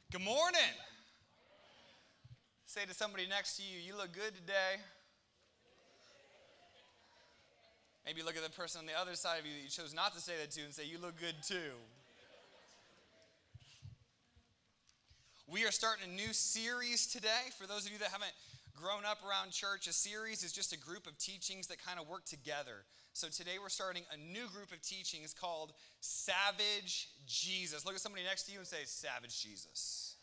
Good morning. Say to somebody next to you, you look good today. Maybe look at the person on the other side of you that you chose not to say that to and say, you look good too. We are starting a new series today. For those of you that haven't grown up around church, a series is just a group of teachings that kind of work together. So today we're starting a new group of teachings called Savage Jesus. Look at somebody next to you and say, Savage Jesus.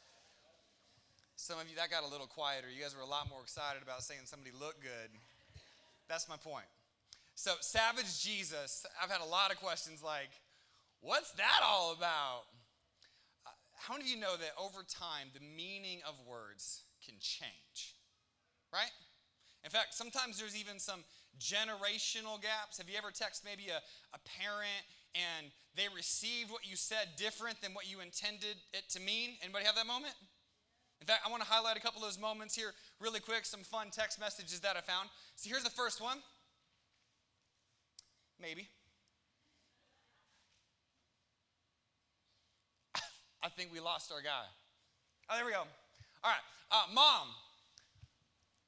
Some of you, that got a little quieter. You guys were a lot more excited about saying somebody looked good. That's my point. So Savage Jesus, I've had a lot of questions like, what's that all about? How many of you know that over time, the meaning of words can change, right? In fact, sometimes there's even some generational gaps. Have you ever texted maybe a parent and they received what you said different than what you intended it to mean? Anybody have that moment? In fact, I want to highlight a couple of those moments here really quick, some fun text messages that I found. So here's the first one. Maybe. I think we lost our guy. Oh, there we go. All right.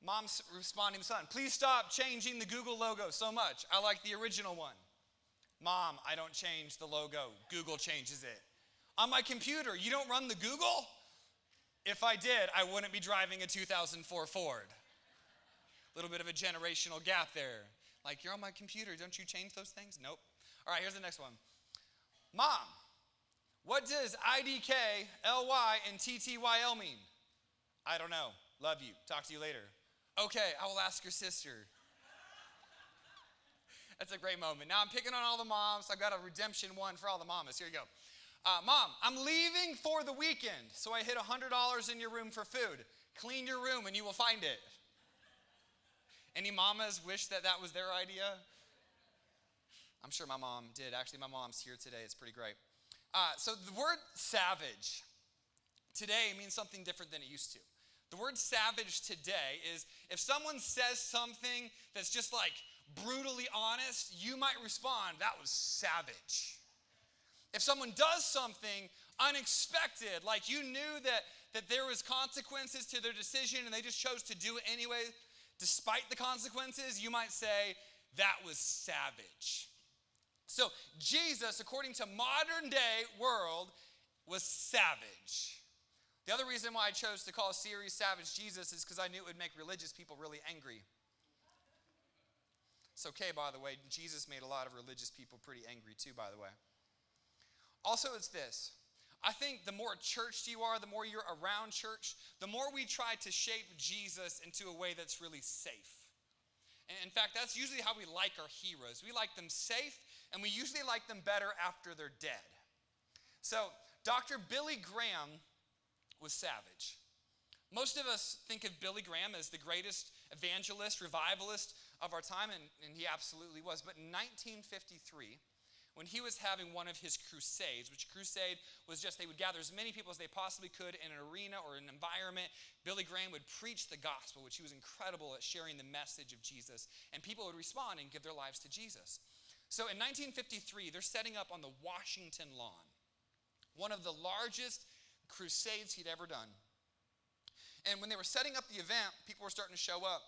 Mom's responding to son. Please stop changing the Google logo so much. I like the original one. Mom, I don't change the logo. Google changes it. On my computer, you don't run the Google? If I did, I wouldn't be driving a 2004 Ford. A little bit of a generational gap there. Like, you're on my computer. Don't you change those things? Nope. All right, here's the next one. Mom, what does IDKLY and TTYL mean? I don't know. Love you. Talk to you later. Okay, I will ask your sister. That's a great moment. Now I'm picking on all the moms. I've got a redemption one for all the mamas. Here you go. Mom, I'm leaving for the weekend, so I hid $100 in your room for food. Clean your room and you will find it. Any mamas wish that was their idea? I'm sure my mom did. Actually, my mom's here today. It's pretty great. So the word savage today means something different than it used to. The word savage today is if someone says something that's just like brutally honest, you might respond, that was savage. If someone does something unexpected, like you knew that there was consequences to their decision and they just chose to do it anyway, despite the consequences, you might say, that was savage. So Jesus, according to modern day world, was savage. The other reason why I chose to call a series Savage Jesus is because I knew it would make religious people really angry. It's okay, by the way. Jesus made a lot of religious people pretty angry too, by the way. Also, it's this. I think the more churched you are, the more you're around church, the more we try to shape Jesus into a way that's really safe. And in fact, that's usually how we like our heroes. We like them safe, and we usually like them better after they're dead. So, Dr. Billy Graham was savage. Most of us think of Billy Graham as the greatest evangelist, revivalist of our time, and he absolutely was. But in 1953, when he was having one of his crusades, which crusade was just they would gather as many people as they possibly could in an arena or an environment. Billy Graham would preach the gospel, which he was incredible at sharing the message of Jesus, and people would respond and give their lives to Jesus. So in 1953, they're setting up on the Washington lawn, one of the largest crusades he'd ever done. And when they were setting up the event, people were starting to show up.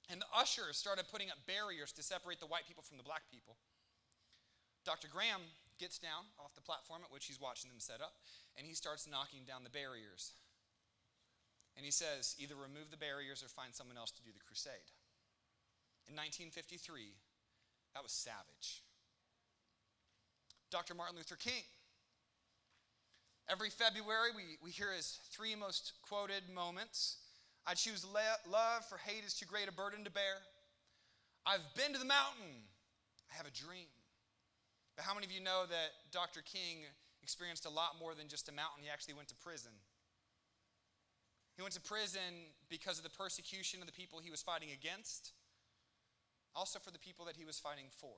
And the ushers started putting up barriers to separate the white people from the black people. Dr. Graham gets down off the platform at which he's watching them set up, and he starts knocking down the barriers. And he says, either remove the barriers or find someone else to do the crusade. In 1953, that was savage. Dr. Martin Luther King. Every February, we hear his three most quoted moments. I choose love, for hate is too great a burden to bear. I've been to the mountain. I have a dream. But how many of you know that Dr. King experienced a lot more than just a mountain? He actually went to prison. He went to prison because of the persecution of the people he was fighting against, also for the people that he was fighting for.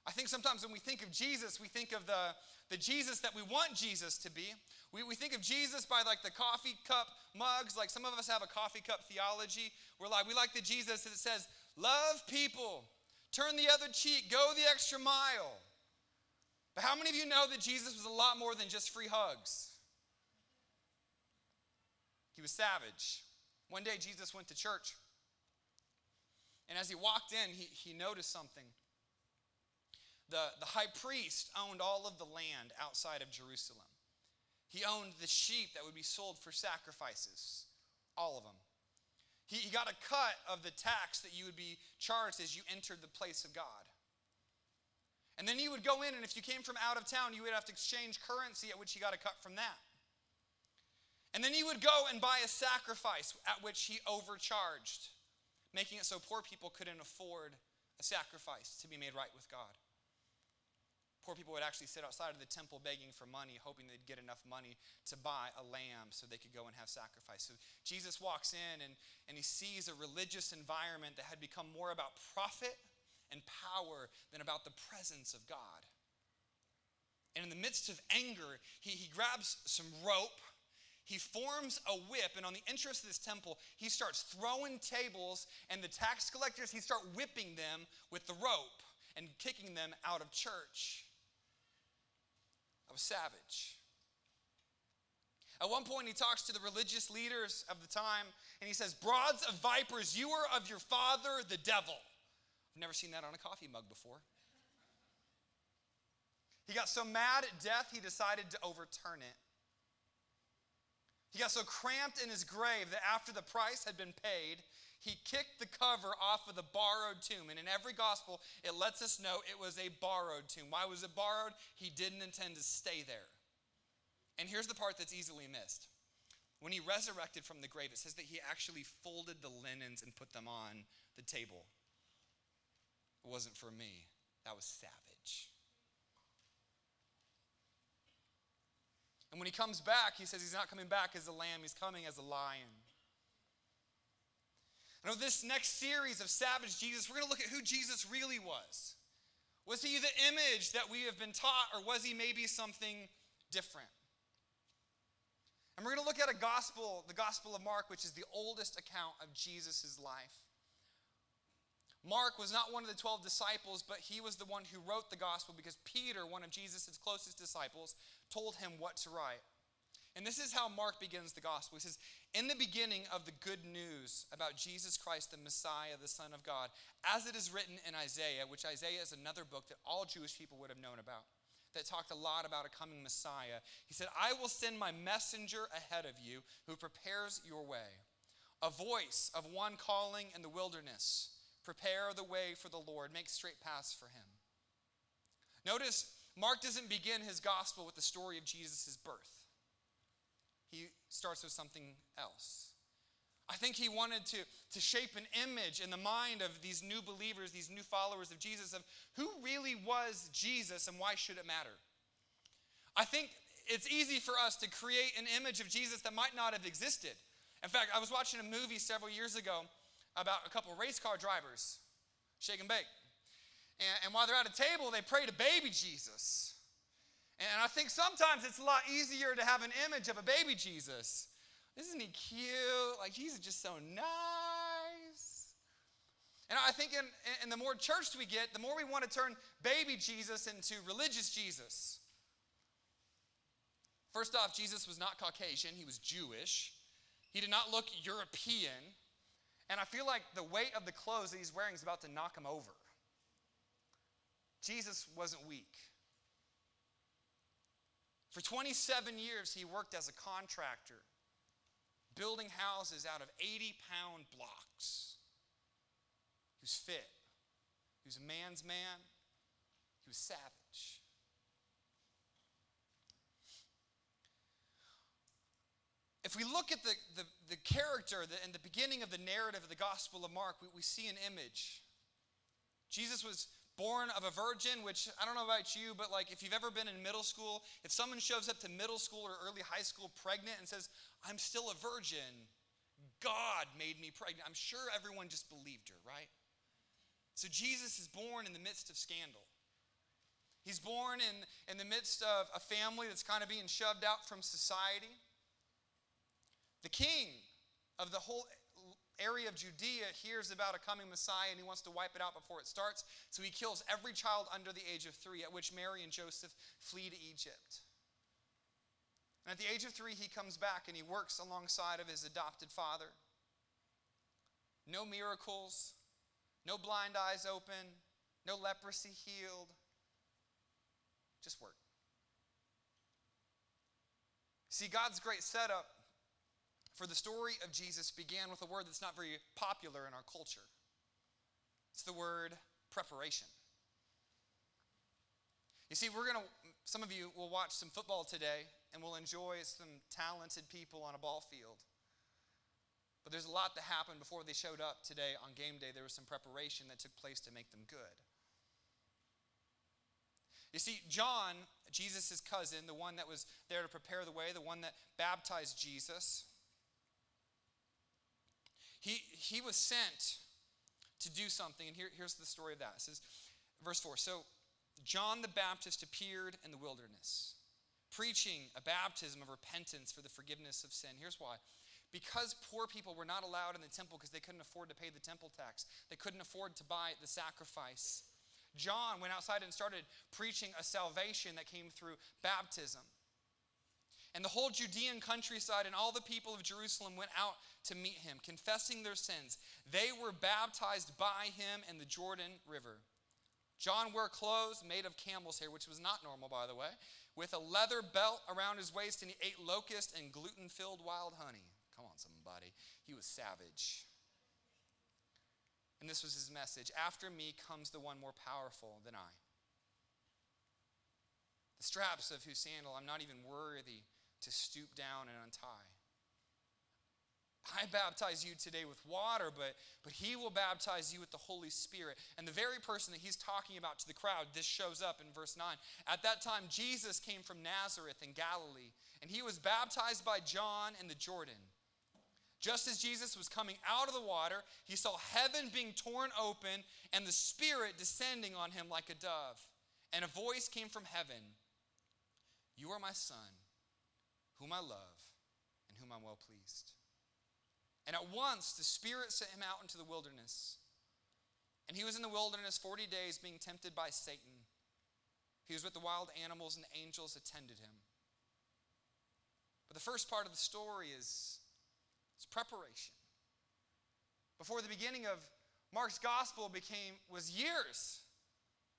I think sometimes when we think of Jesus, we think of the Jesus that we want Jesus to be. We think of Jesus by like the coffee cup mugs. Like some of us have a coffee cup theology. We like the Jesus that says, love people. Turn the other cheek. Go the extra mile. But how many of you know that Jesus was a lot more than just free hugs? He was savage. One day Jesus went to church, and as he walked in, he noticed something. The high priest owned all of the land outside of Jerusalem. He owned the sheep that would be sold for sacrifices, all of them. He got a cut of the tax that you would be charged as you entered the place of God. And then you would go in, and if you came from out of town, you would have to exchange currency, at which he got a cut from that. And then you would go and buy a sacrifice, at which he overcharged, making it so poor people couldn't afford a sacrifice to be made right with God. Poor people would actually sit outside of the temple begging for money, hoping they'd get enough money to buy a lamb so they could go and have sacrifice. So Jesus walks in and he sees a religious environment that had become more about profit and power than about the presence of God. And in the midst of anger, he grabs some rope, he forms a whip, and on the entrance of this temple, he starts throwing tables, and the tax collectors, he starts whipping them with the rope and kicking them out of church. That was savage. At one point, he talks to the religious leaders of the time, and he says, "Broads of vipers, you are of your father, the devil." I've never seen that on a coffee mug before. He got so mad at death, he decided to overturn it. He got so cramped in his grave that after the price had been paid, he kicked the cover off of the borrowed tomb. And in every gospel, it lets us know it was a borrowed tomb. Why was it borrowed? He didn't intend to stay there. And here's the part that's easily missed. When he resurrected from the grave, it says that he actually folded the linens and put them on the table. It wasn't for me. That was savage. And when he comes back, he says he's not coming back as a lamb, he's coming as a lion. And with this next series of Savage Jesus, we're going to look at who Jesus really was. Was he the image that we have been taught, or was he maybe something different? And we're going to look at the Gospel of Mark, which is the oldest account of Jesus' life. Mark was not one of the 12 disciples, but he was the one who wrote the gospel because Peter, one of Jesus' closest disciples, told him what to write. And this is how Mark begins the gospel. He says, "In the beginning of the good news about Jesus Christ, the Messiah, the Son of God, as it is written in Isaiah," which Isaiah is another book that all Jewish people would have known about, that talked a lot about a coming Messiah. He said, "I will send my messenger ahead of you who prepares your way. A voice of one calling in the wilderness, prepare the way for the Lord, make straight paths for him." Notice, Mark doesn't begin his gospel with the story of Jesus' birth. He starts with something else. I think he wanted to shape an image in the mind of these new believers, these new followers of Jesus, of who really was Jesus and why should it matter. I think it's easy for us to create an image of Jesus that might not have existed. In fact, I was watching a movie several years ago about a couple of race car drivers, shake and bake. And while they're at a table, they pray to baby Jesus. And I think sometimes it's a lot easier to have an image of a baby Jesus. Isn't he cute? Like, Jesus is just so nice. And I think in the more church we get, the more we want to turn baby Jesus into religious Jesus. First off, Jesus was not Caucasian. He was Jewish. He did not look European. And I feel like the weight of the clothes that he's wearing is about to knock him over. Jesus wasn't weak. For 27 years, he worked as a contractor, building houses out of 80-pound blocks. He was fit. He was a man's man. He was savage. If we look at the character in the beginning of the narrative of the Gospel of Mark, we see an image. Jesus was born of a virgin, which I don't know about you, but like if you've ever been in middle school, if someone shows up to middle school or early high school pregnant and says, "I'm still a virgin, God made me pregnant," I'm sure everyone just believed her, right? So Jesus is born in the midst of scandal. He's born in the midst of a family that's kind of being shoved out from society. The king of the whole area of Judea hears about a coming Messiah, and he wants to wipe it out before it starts. So he kills every child under the age of 3, at which Mary and Joseph flee to Egypt. And at the age of 3, he comes back and he works alongside of his adopted father. No miracles, no blind eyes open, no leprosy healed, just work. See, God's great setup for the story of Jesus began with a word that's not very popular in our culture. It's the word preparation. You see, some of you will watch some football today and will enjoy some talented people on a ball field. But there's a lot that happened before they showed up today on game day. There was some preparation that took place to make them good. You see, John, Jesus' cousin, the one that was there to prepare the way, the one that baptized Jesus, he was sent to do something. And here's the story of that. It says, verse 4, so John the Baptist appeared in the wilderness, preaching a baptism of repentance for the forgiveness of sin. Here's why. Because poor people were not allowed in the temple because they couldn't afford to pay the temple tax. They couldn't afford to buy the sacrifice. John went outside and started preaching a salvation that came through baptism. And the whole Judean countryside and all the people of Jerusalem went out to meet him, confessing their sins. They were baptized by him in the Jordan River. John wore clothes made of camel's hair, which was not normal, by the way, with a leather belt around his waist, and he ate locust and gluten-filled wild honey. Come on, somebody. He was savage. And this was his message. After me comes the one more powerful than I, the straps of whose sandal I'm not even worthy to stoop down and untie. I baptize you today with water, but he will baptize you with the Holy Spirit. And the very person that he's talking about to the crowd, this shows up in verse 9. At that time, Jesus came from Nazareth in Galilee, and he was baptized by John in the Jordan. Just as Jesus was coming out of the water, he saw heaven being torn open and the Spirit descending on him like a dove. And a voice came from heaven, "You are my Son, whom I love and whom I'm well pleased." And at once the Spirit sent him out into the wilderness. And he was in the wilderness 40 days being tempted by Satan. He was with the wild animals, and the angels attended him. But the first part of the story is preparation. Before the beginning of Mark's gospel was years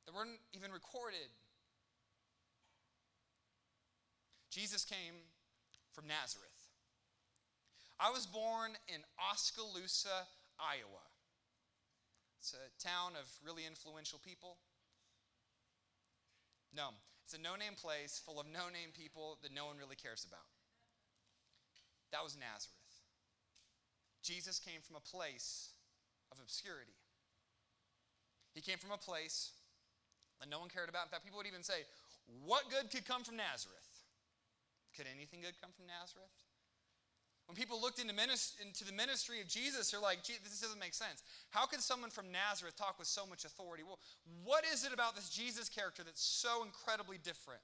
that weren't even recorded. Jesus came from Nazareth. I was born in Oskaloosa, Iowa. It's a town of really influential people. No, it's a no-name place full of no-name people that no one really cares about. That was Nazareth. Jesus came from a place of obscurity. He came from a place that no one cared about. In fact, people would even say, what good could come from Nazareth? Could anything good come from Nazareth? When people looked into the ministry of Jesus, they're like, this doesn't make sense. How could someone from Nazareth talk with so much authority? Well, what is it about this Jesus character that's so incredibly different?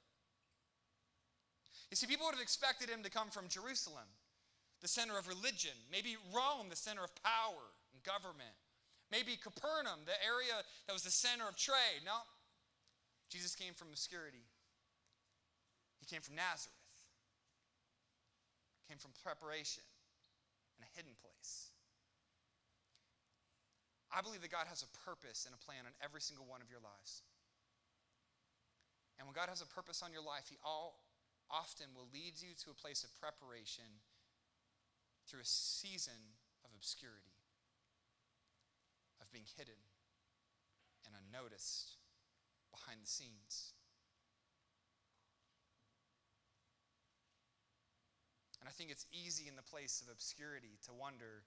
You see, people would have expected him to come from Jerusalem, the center of religion. Maybe Rome, the center of power and government. Maybe Capernaum, the area that was the center of trade. No, Jesus came from obscurity. He came from Nazareth. Came from preparation and a hidden place. I believe that God has a purpose and a plan on every single one of your lives. And when God has a purpose on your life, he often will lead you to a place of preparation through a season of obscurity, of being hidden and unnoticed behind the scenes. And I think it's easy in the place of obscurity to wonder,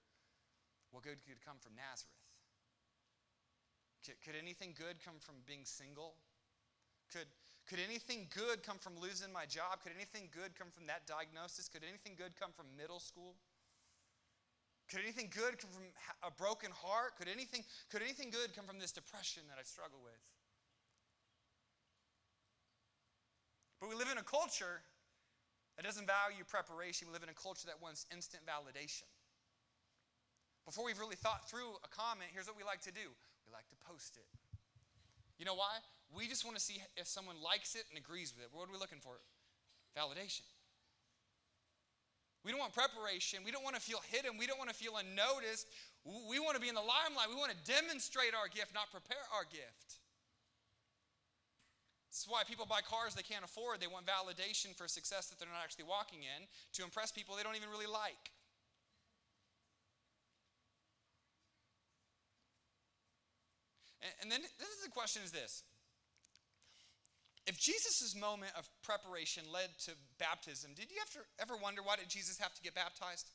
what good could come from Nazareth? Could anything good come from being single? Could anything good come from losing my job? Could anything good come from that diagnosis? Could anything good come from middle school? Could anything good come from a broken heart? Could anything good come from this depression that I struggle with? But we live in a culture that doesn't value preparation. We live in a culture that wants instant validation. Before we've really thought through a comment, here's what we like to do. We like to post it. You know why? We just want to see if someone likes it and agrees with it. What are we looking for? Validation. We don't want preparation. We don't want to feel hidden. We don't want to feel unnoticed. We want to be in the limelight. We want to demonstrate our gift, not prepare our gift. This is why people buy cars they can't afford. They want validation for success that they're not actually walking in to impress people they don't even really like. And then the question is this. If Jesus' moment of preparation led to baptism, did you ever wonder why did Jesus have to get baptized?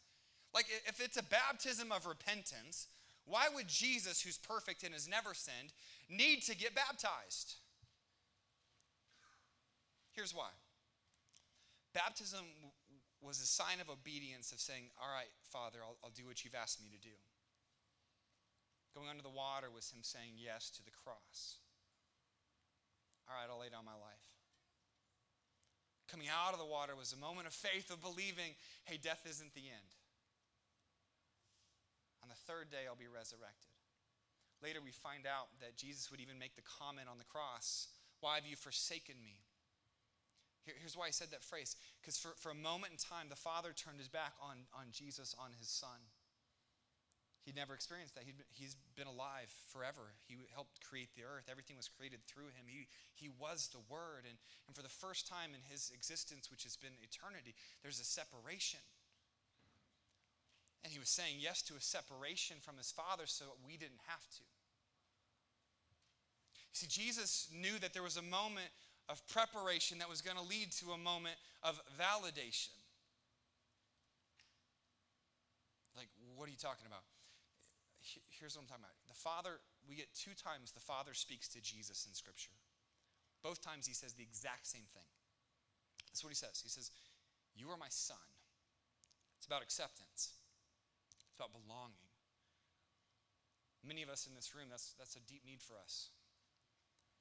Like, if it's a baptism of repentance, why would Jesus, who's perfect and has never sinned, need to get baptized? Here's why. Baptism was a sign of obedience of saying, all right, Father, I'll do what you've asked me to do. Going under the water was him saying yes to the cross. All right, I'll lay down my life. Coming out of the water was a moment of faith, of believing, hey, death isn't the end. On the third day, I'll be resurrected. Later, we find out that Jesus would even make the comment on the cross, why have you forsaken me? Here's why he said that phrase. Because for a moment in time, the Father turned his back on Jesus, on his Son. He'd never experienced that. He's been alive forever. He helped create the earth. Everything was created through him. He was the Word. And for the first time in his existence, which has been eternity, there's a separation. And he was saying yes to a separation from his Father so we didn't have to. You see, Jesus knew that there was a moment of preparation that was going to lead to a moment of validation. Like, what are you talking about? Here's what I'm talking about. The Father, we get 2 times the Father speaks to Jesus in Scripture. Both times he says the exact same thing. That's what he says. He says, you are my Son. It's about acceptance. It's about belonging. Many of us in this room, that's a deep need for us.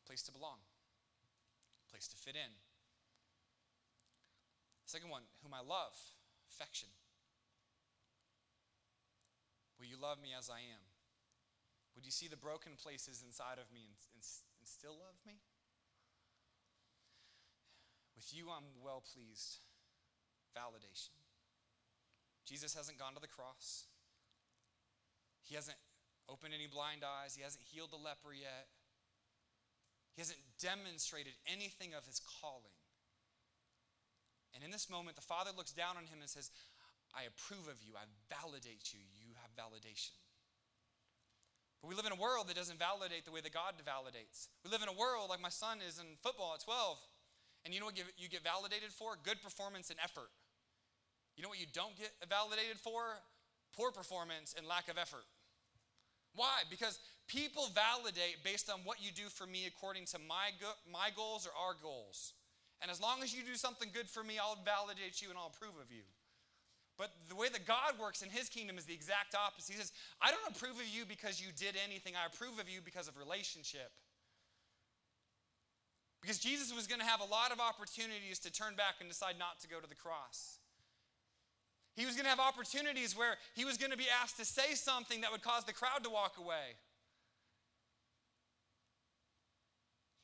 Place to belong. Place to fit in. Second one, whom I love, affection. Will you love me as I am? Would you see the broken places inside of me and still love me? With you, I'm well pleased. Validation. Jesus hasn't gone to the cross. He hasn't opened any blind eyes. He hasn't healed the leper yet. He hasn't demonstrated anything of his calling. And in this moment, the Father looks down on him and says, I approve of you. I validate you. You have validation. But we live in a world that doesn't validate the way that God validates. We live in a world like my son is in football at 12. And you know what you get validated for? Good performance and effort. You know what you don't get validated for? Poor performance and lack of effort. Why? Because people validate based on what you do for me according to my goals or our goals. And as long as you do something good for me, I'll validate you and I'll approve of you. But the way that God works in his kingdom is the exact opposite. He says, I don't approve of you because you did anything. I approve of you because of relationship. Because Jesus was going to have a lot of opportunities to turn back and decide not to go to the cross. He was going to have opportunities where he was going to be asked to say something that would cause the crowd to walk away.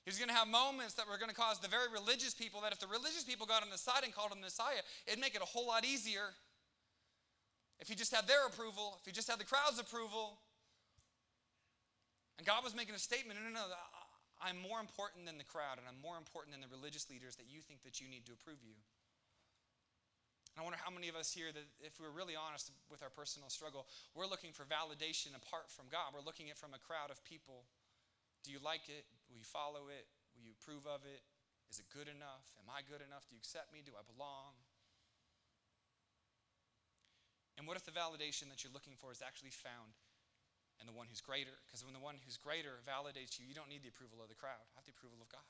He was going to have moments that were going to cause the very religious people, that if the religious people got on his side and called him Messiah, it'd make it a whole lot easier. If he just had their approval, if he just had the crowd's approval. And God was making a statement, no, I'm more important than the crowd, and I'm more important than the religious leaders that you think that you need to approve you. And I wonder how many of us here that if we're really honest with our personal struggle, we're looking for validation apart from God. We're looking at it from a crowd of people. Do you like it? Will you follow it? Will you approve of it? Is it good enough? Am I good enough? Do you accept me? Do I belong? And what if the validation that you're looking for is actually found in the one who's greater? Because when the one who's greater validates you, you don't need the approval of the crowd. I have the approval of God.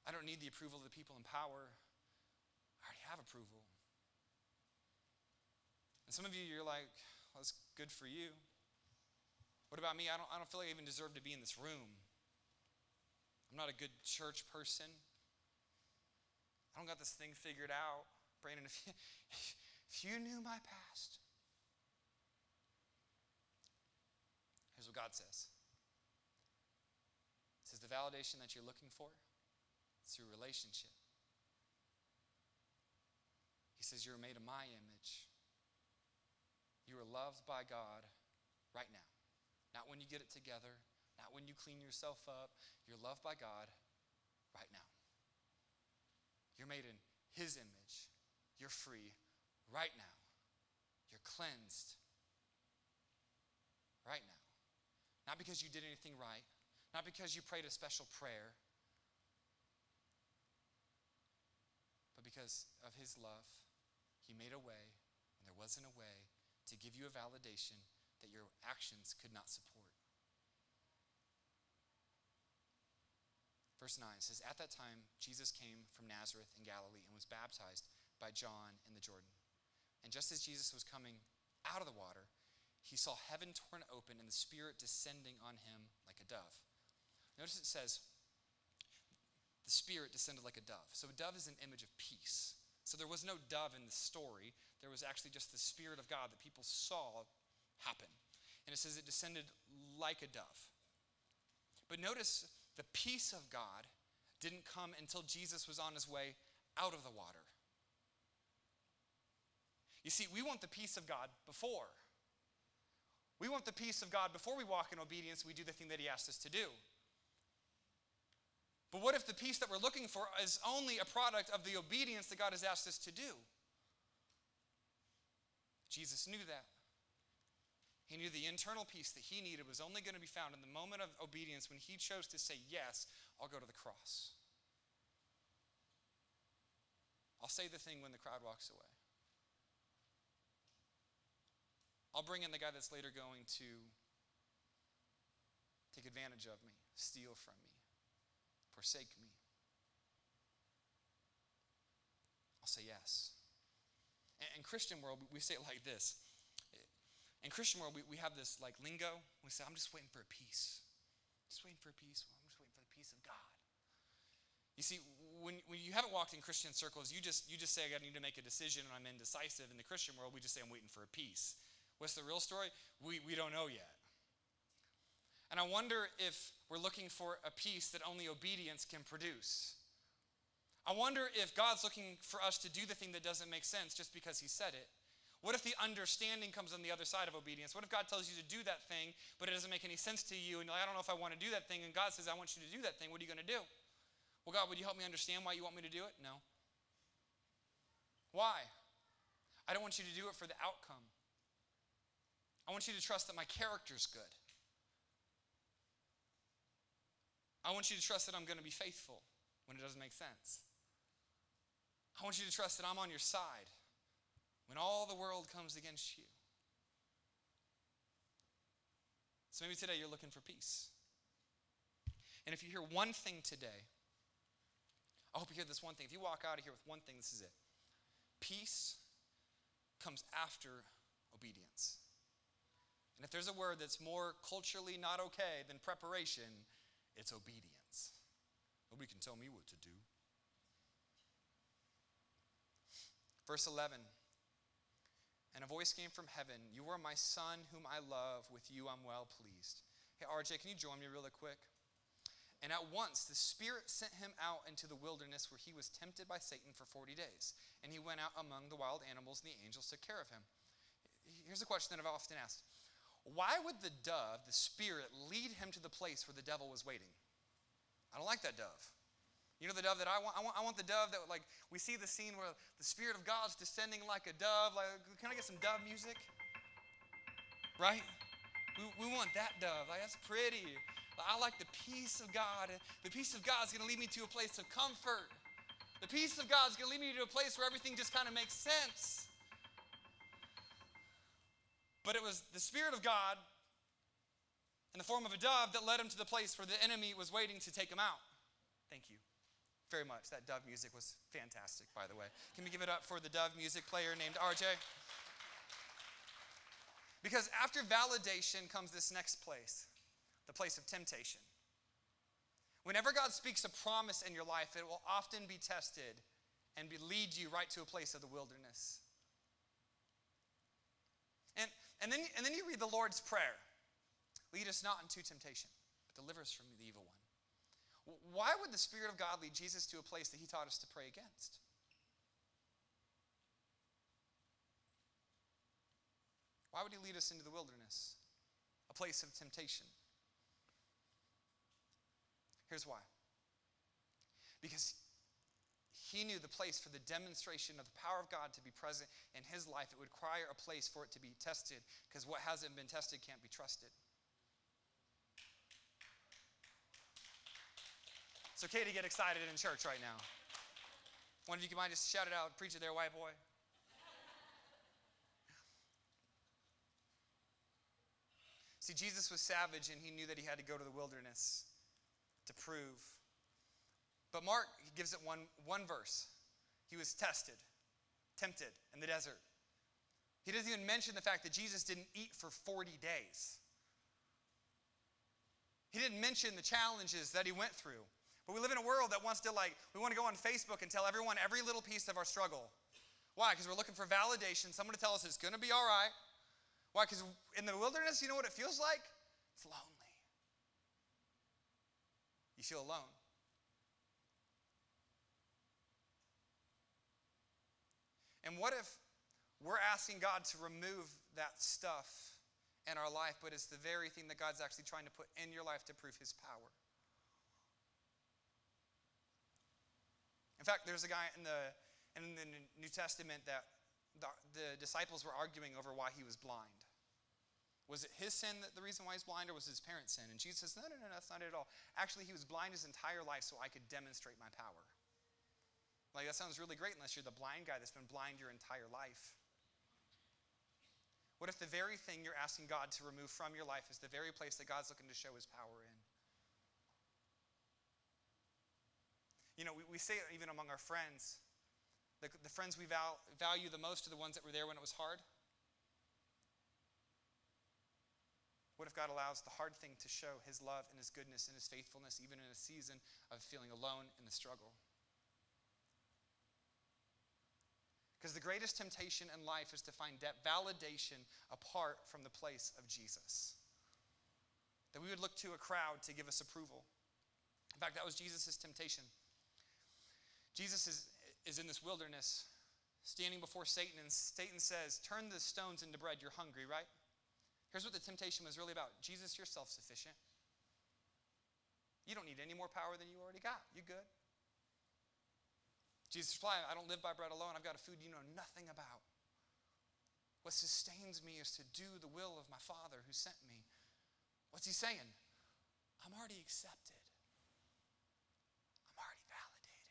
I don't need the approval of the people in power. I already have approval. And some of you, you're like, well, that's good for you. What about me? I don't feel like I even deserve to be in this room. I'm not a good church person. I don't got this thing figured out. Brandon, if you knew my past, Here's what God says. It says the validation that you're looking for is through relationship. He says you're made in my image. You are loved by God right now. Not when you get it together, not when you clean yourself up. You're loved by God right now. You're made in his image. You're free right now. You're cleansed right now. Not because you did anything right, not because you prayed a special prayer, but because of his love, he made a way when there wasn't a way to give you a validation that your actions could not support. Verse 9 says, at that time, Jesus came from Nazareth in Galilee and was baptized by John in the Jordan. And just as Jesus was coming out of the water, he saw heaven torn open and the Spirit descending on him like a dove. Notice it says, the Spirit descended like a dove. So a dove is an image of peace. So there was no dove in the story. There was actually just the Spirit of God that people saw happen. And it says it descended like a dove. But notice the peace of God didn't come until Jesus was on his way out of the water. You see, we want the peace of God before. We want the peace of God before we walk in obedience, we do the thing that he asked us to do. But what if the peace that we're looking for is only a product of the obedience that God has asked us to do? Jesus knew that. He knew the internal peace that he needed was only going to be found in the moment of obedience when he chose to say, yes, I'll go to the cross. I'll say the thing when the crowd walks away. I'll bring in the guy that's later going to take advantage of me, steal from me, forsake me. I'll say yes. In Christian world, we say it like this. In Christian world, we have this like lingo. We say, I'm just waiting for a peace. Just waiting for a peace. Well, I'm just waiting for the peace of God. You see, when you haven't walked in Christian circles, you just say, I need to make a decision and I'm indecisive. In the Christian world, we just say, I'm waiting for a peace. What's the real story? We don't know yet. And I wonder if we're looking for a peace that only obedience can produce. I wonder if God's looking for us to do the thing that doesn't make sense just because he said it. What if the understanding comes on the other side of obedience? What if God tells you to do that thing, but it doesn't make any sense to you, and you're like, I don't know if I want to do that thing, and God says, I want you to do that thing. What are you going to do? Well, God, would you help me understand why you want me to do it? No. Why? I don't want you to do it for the outcome. I want you to trust that my character's good. I want you to trust that I'm going to be faithful when it doesn't make sense. I want you to trust that I'm on your side when all the world comes against you. So maybe today you're looking for peace. And if you hear one thing today, I hope you hear this one thing. If you walk out of here with one thing, this is it. Peace comes after obedience. And if there's a word that's more culturally not okay than preparation, it's obedience. Nobody can tell me what to do. Verse 11. And a voice came from heaven, you are my son whom I love, with you I'm well pleased. Hey, RJ, can you join me really quick? And at once the Spirit sent him out into the wilderness where he was tempted by Satan for 40 days. And he went out among the wild animals and the angels took care of him. Here's a question that I've often asked. Why would the dove, the Spirit, lead him to the place where the devil was waiting? I don't like that dove. You know the dove that I want? I want the dove that, like, we see the scene where the Spirit of God's descending like a dove. Like, can I get some dove music? Right? We want that dove. Like, that's pretty. I like the peace of God. The peace of God is going to lead me to a place of comfort. The peace of God is going to lead me to a place where everything just kind of makes sense. But it was the Spirit of God in the form of a dove that led him to the place where the enemy was waiting to take him out. Thank you very much. That dove music was fantastic, by the way. Can we give it up for the dove music player named RJ? Because after validation comes this next place, the place of temptation. Whenever God speaks a promise in your life, it will often be tested and lead you right to a place of the wilderness. And then you read the Lord's Prayer, Lead us not into temptation, but deliver us from the evil one. Why would the Spirit of God lead Jesus to a place that he taught us to pray against? Why would he lead us into the wilderness, a place of temptation? Here's why. Because he knew the place for the demonstration of the power of God to be present in his life. It would require a place for it to be tested, because what hasn't been tested can't be trusted. It's okay to get excited in church right now. One of you might just shout it out, preach it there, white boy. See, Jesus was savage, and he knew that he had to go to the wilderness to prove. But Mark gives it one verse. He was tested, tempted in the desert. He doesn't even mention the fact that Jesus didn't eat for 40 days. He didn't mention the challenges that he went through. But we live in a world that wants to we want to go on Facebook and tell everyone every little piece of our struggle. Why? Because we're looking for validation, someone to tell us it's going to be all right. Why? Because in the wilderness, you know what it feels like? It's lonely. You feel alone. And what if we're asking God to remove that stuff in our life, but it's the very thing that God's actually trying to put in your life to prove his power? In fact, there's a guy in the New Testament that the disciples were arguing over why he was blind. Was it his sin that the reason why he's blind, or was it his parents' sin? And Jesus says, no, that's not it at all. Actually, he was blind his entire life so I could demonstrate my power. That sounds really great unless you're the blind guy that's been blind your entire life. What if the very thing you're asking God to remove from your life is the very place that God's looking to show his power in? We say it even among our friends. The friends we value the most are the ones that were there when it was hard. What if God allows the hard thing to show his love and his goodness and his faithfulness, even in a season of feeling alone in the struggle? Because the greatest temptation in life is to find validation apart from the place of Jesus. That we would look to a crowd to give us approval. In fact, that was Jesus' temptation. Jesus is in this wilderness, standing before Satan, and Satan says, turn the stones into bread, you're hungry, right? Here's what the temptation was really about. Jesus, you're self-sufficient. You don't need any more power than you already got. You good. Jesus replied, I don't live by bread alone. I've got a food you know nothing about. What sustains me is to do the will of my Father who sent me. What's he saying? I'm already accepted. I'm already validated.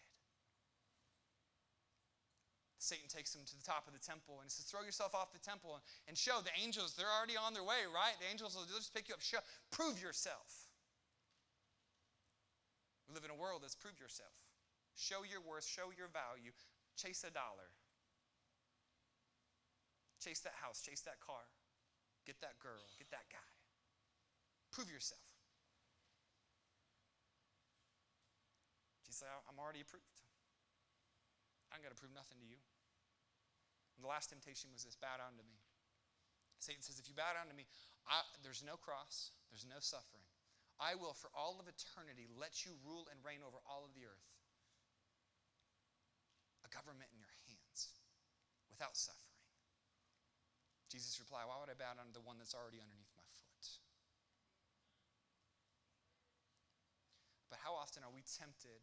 Satan takes him to the top of the temple and says, throw yourself off the temple and show the angels. They're already on their way, right? The angels will just pick you up. Prove yourself. We live in a world that's prove yourself. Show your worth. Show your value. Chase $1. Chase that house. Chase that car. Get that girl. Get that guy. Prove yourself. Jesus said, I'm already approved. I ain't got to prove nothing to you. And the last temptation was this, bow down to me. Satan says, if you bow down to me, there's no cross, there's no suffering. I will, for all of eternity, let you rule and reign over all of the earth. A government in your hands, without suffering. Jesus replied, why would I bow down to the one that's already underneath my foot? But how often are we tempted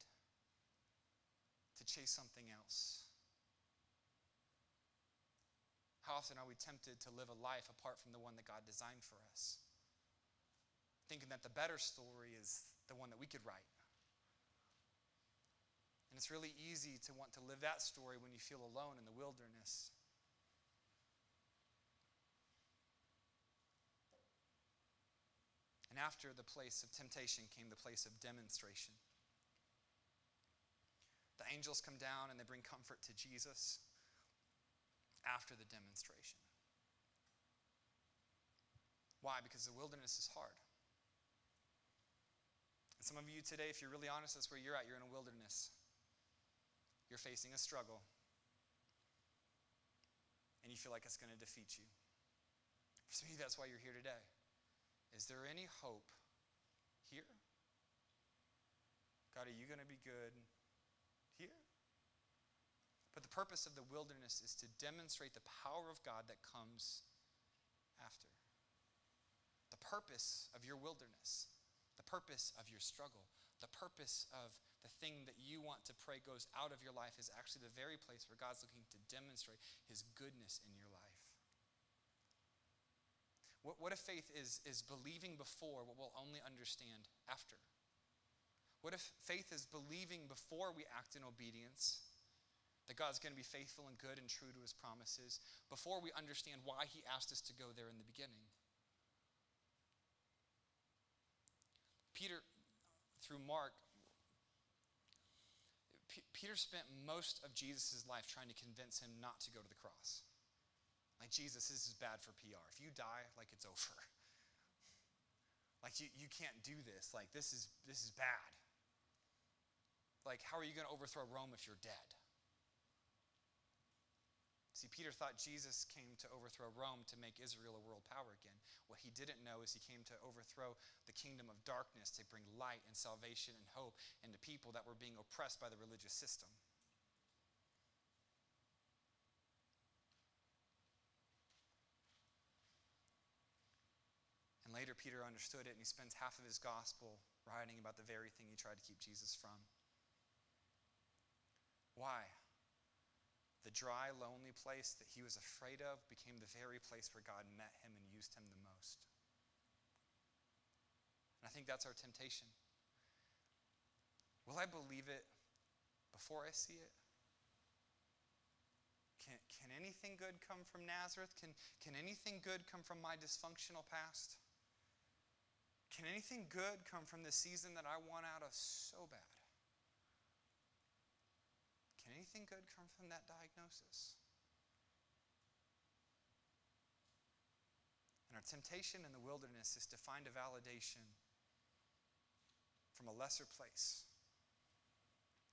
to chase something else? How often are we tempted to live a life apart from the one that God designed for us? Thinking that the better story is the one that we could write. And it's really easy to want to live that story when you feel alone in the wilderness. And after the place of temptation came the place of demonstration. The angels come down and they bring comfort to Jesus after the demonstration. Why? Because the wilderness is hard. And some of you today, if you're really honest, that's where you're at. You're in a wilderness. You're facing a struggle. And you feel like it's going to defeat you. For some of you, that's why you're here today. is there any hope here? God, are you going to be good here? But the purpose of the wilderness is to demonstrate the power of God that comes after. The purpose of your wilderness, the purpose of your struggle, the purpose of the thing that you want to pray goes out of your life is actually the very place where God's looking to demonstrate his goodness in your life. What if faith is believing before what we'll only understand after? What if faith is believing before we act in obedience that God's going to be faithful and good and true to his promises, before we understand why he asked us to go there in the beginning? Peter, through Mark, Peter spent most of Jesus' life trying to convince him not to go to the cross. Like, Jesus, this is bad for PR. If you die, like, it's over. Like, you can't do this. Like, this is bad. Like, how are you going to overthrow Rome if you're dead? See, Peter thought Jesus came to overthrow Rome to make Israel a world power again. What he didn't know is he came to overthrow the kingdom of darkness, to bring light and salvation and hope into people that were being oppressed by the religious system. And later Peter understood it, and he spends half of his gospel writing about the very thing he tried to keep Jesus from. Why? The dry, lonely place that he was afraid of became the very place where God met him and used him the most. And I think that's our temptation. Will I believe it before I see it? Can anything good come from Nazareth? Can anything good come from my dysfunctional past? Can anything good come from the season that I want out of so bad? Can anything good come from that diagnosis? And our temptation in the wilderness is to find a validation from a lesser place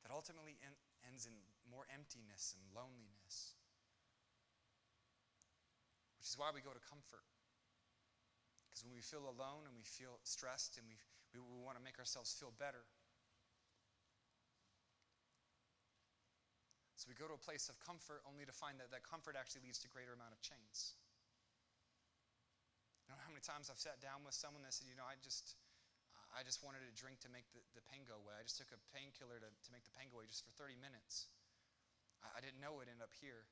that ultimately ends in more emptiness and loneliness. Which is why we go to comfort. Because when we feel alone and we feel stressed and we want to make ourselves feel better, so we go to a place of comfort only to find that comfort actually leads to greater amount of chains. You know how many times I've sat down with someone that said, I just wanted a drink to make the pain go away. I just took a painkiller to make the pain go away just for 30 minutes. I didn't know it'd end up here.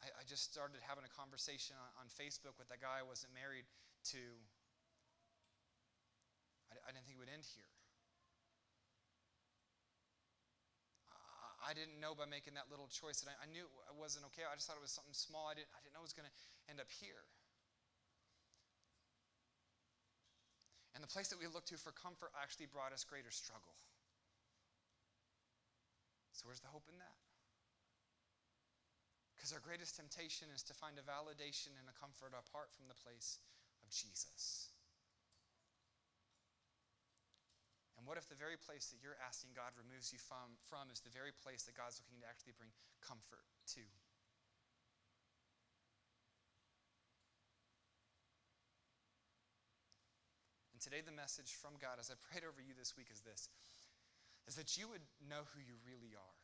I just started having a conversation on Facebook with that guy I wasn't married to. I didn't think it would end here. I didn't know by making that little choice that I knew it wasn't okay. I just thought it was something small. I didn't know it was going to end up here. And the place that we looked to for comfort actually brought us greater struggle. So where's the hope in that? Because our greatest temptation is to find a validation and a comfort apart from the place of Jesus. And what if the very place that you're asking God removes you from is the very place that God's looking to actually bring comfort to? And today the message from God, as I prayed over you this week, is this, is that you would know who you really are.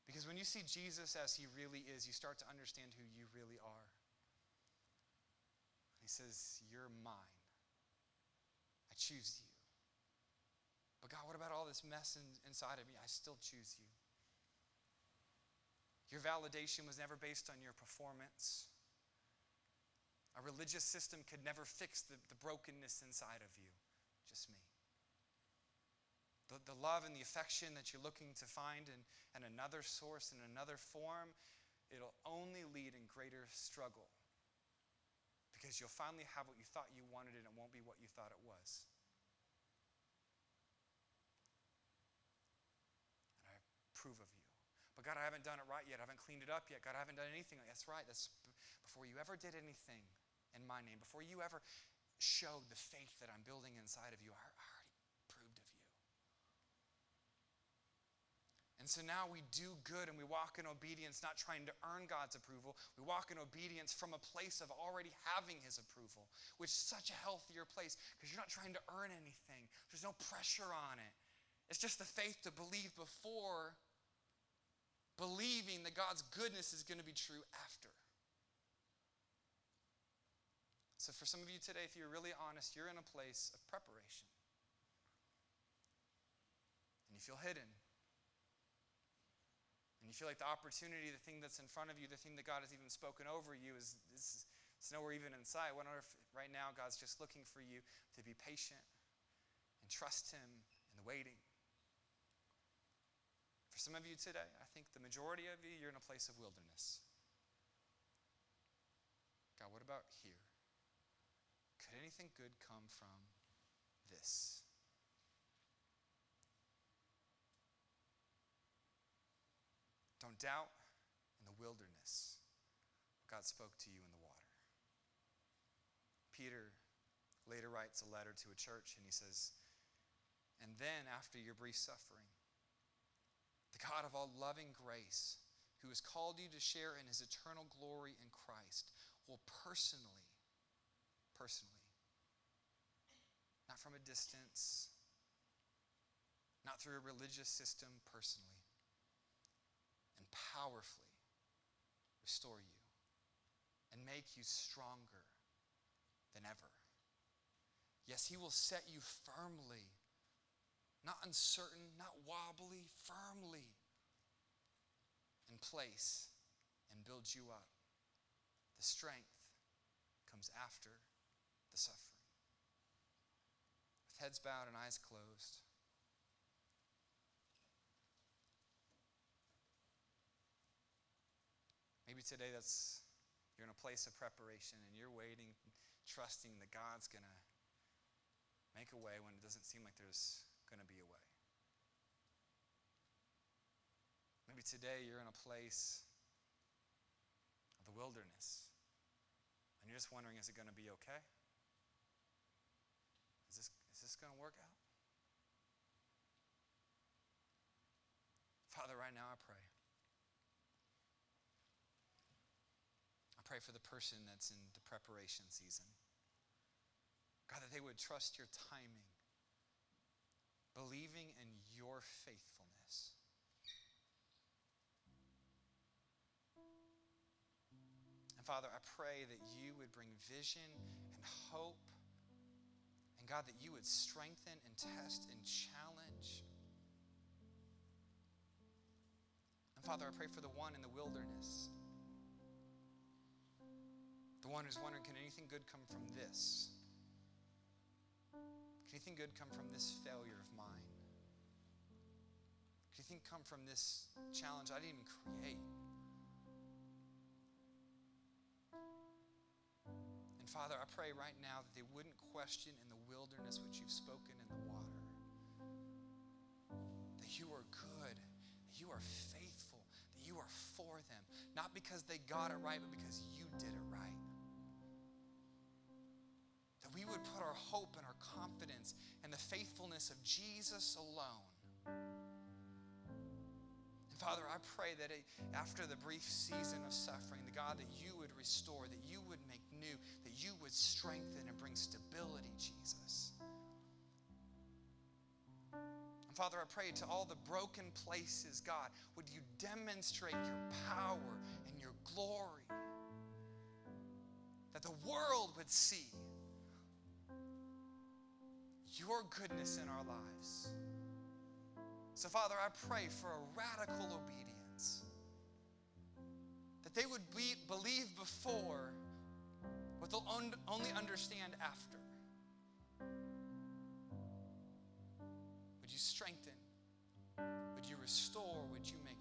Because when you see Jesus as he really is, you start to understand who you really are. He says, you're mine. I choose you. But God, what about all this mess inside of me? I still choose you. Your validation was never based on your performance. A religious system could never fix the brokenness inside of you. Just me. The love and the affection that you're looking to find in another source, in another form, it'll only lead in greater struggle. Because you'll finally have what you thought you wanted and it won't be what you thought it was. And I approve of you. But God, I haven't done it right yet. I haven't cleaned it up yet. God, I haven't done anything. That's right. That's before you ever did anything in my name, before you ever showed the faith that I'm building inside of you, I already proved of you. And And so now we do good and we walk in obedience, not trying to earn God's approval. We walk in obedience from a place of already having his approval, which is such a healthier place because you're not trying to earn anything. There's no pressure on it. It's just the faith to believe before believing that God's goodness is going to be true after. So for some of you today, if you're really honest, you're in a place of preparation. And you feel hidden. And you feel like the opportunity, the thing that's in front of you, the thing that God has even spoken over you is it's nowhere even in sight. I wonder if right now God's just looking for you to be patient and trust him in the waiting. For some of you today, I think the majority of you, you're in a place of wilderness. God, what about here? Could anything good come from this? Don't doubt in the wilderness what God spoke to you in the water. Peter later writes a letter to a church and he says, and then after your brief suffering, the God of all loving grace, who has called you to share in his eternal glory in Christ, will personally, not from a distance, not through a religious system, personally, and powerfully restore you and make you stronger than ever. Yes, he will set you firmly, not uncertain, not wobbly, firmly in place and build you up. The strength comes after the suffering. With heads bowed and eyes closed, maybe today you're in a place of preparation and you're waiting, trusting that God's going to make a way when it doesn't seem like there's going to be a way. Maybe today you're in a place of the wilderness and you're just wondering, is it going to be okay? Is this going to work out? Father, right now I pray. I pray for the person that's in the preparation season. God, that they would trust your timing, believing in your faithfulness. And Father, I pray that you would bring vision and hope. And God, that you would strengthen and test and challenge. And Father, I pray for the one in the wilderness. The one who's wondering, can anything good come from this? Can anything good come from this failure of mine? Can anything come from this challenge I didn't even create? And Father, I pray right now that they wouldn't question in the wilderness what you've spoken in the water. That you are good, that you are faithful, that you are for them. Not because they got it right, but because you did it right. That we would put our hope and our confidence in the faithfulness of Jesus alone. And Father, I pray that after the brief season of suffering, the God, that you would restore, that you would make new, that you would strengthen and bring stability, Jesus. And Father, I pray to all the broken places, God, would you demonstrate your power and your glory, that the world would see your goodness in our lives. So, Father, I pray for a radical obedience, that they would believe before what they'll only understand after. Would you strengthen? Would you restore? Would you make